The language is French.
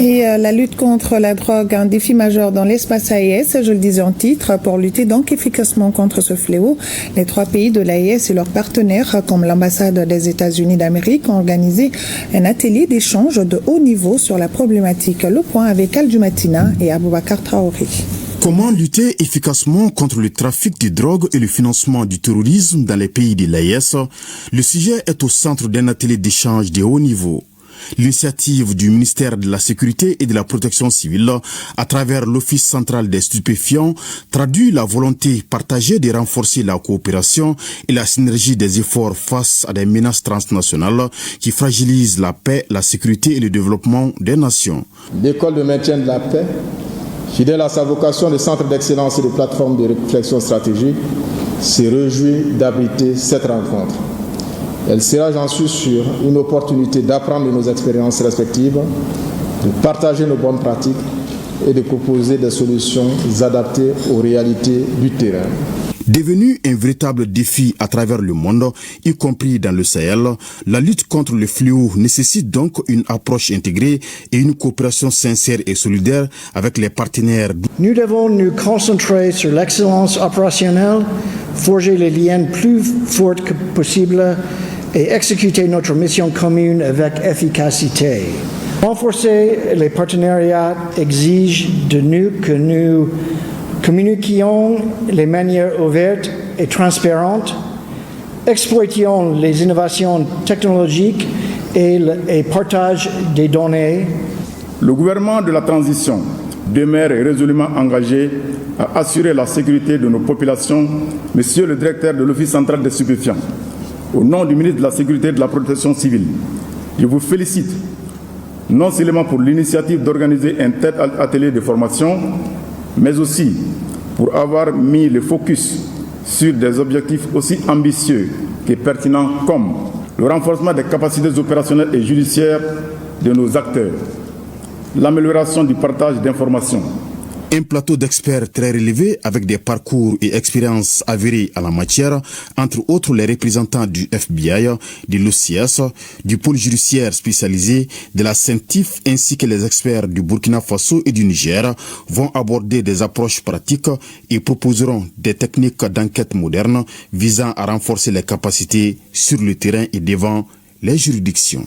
Et la lutte contre la drogue, un défi majeur dans l'espace AES, je le disais en titre, pour lutter donc efficacement contre ce fléau. Les 3 pays de l'AES et leurs partenaires, comme l'ambassade des États-Unis d'Amérique, ont organisé un atelier d'échange de haut niveau sur la problématique. Le point avec Al-Jumatina et Aboubacar Traoré. Comment lutter efficacement contre le trafic de drogue et le financement du terrorisme dans les pays de l'AES? Le sujet est au centre d'un atelier d'échange de haut niveau. L'initiative du ministère de la Sécurité et de la Protection civile, à travers l'Office central des stupéfiants, traduit la volonté partagée de renforcer la coopération et la synergie des efforts face à des menaces transnationales qui fragilisent la paix, la sécurité et le développement des nations. L'école de maintien de la paix, fidèle à sa vocation de centre d'excellence et de plateforme de réflexion stratégique, s'est réjouie d'abriter cette rencontre. Elle sera, j'en suis sûr, une opportunité d'apprendre de nos expériences respectives, de partager nos bonnes pratiques et de proposer des solutions adaptées aux réalités du terrain. Devenu un véritable défi à travers le monde, y compris dans le Sahel, la lutte contre le fléau nécessite donc une approche intégrée et une coopération sincère et solidaire avec les partenaires. Nous devons nous concentrer sur l'excellence opérationnelle, forger les liens plus forts que possible et exécuter notre mission commune avec efficacité. Renforcer les partenariats exige de nous que nous communiquions de manière ouverte et transparente, exploitions les innovations technologiques et partage des données. Le gouvernement de la transition demeure résolument engagé à assurer la sécurité de nos populations. Monsieur le directeur de l'Office central des stupéfiants, au nom du ministre de la Sécurité et de la Protection civile, je vous félicite non seulement pour l'initiative d'organiser un tel atelier de formation, mais aussi pour avoir mis le focus sur des objectifs aussi ambitieux que pertinents comme le renforcement des capacités opérationnelles et judiciaires de nos acteurs, l'amélioration du partage d'informations. Un plateau d'experts très relevé avec des parcours et expériences avérées à la matière, entre autres les représentants du FBI, de l'OCS, du pôle judiciaire spécialisé, de la CENTIF ainsi que les experts du Burkina Faso et du Niger vont aborder des approches pratiques et proposeront des techniques d'enquête modernes visant à renforcer les capacités sur le terrain et devant les juridictions.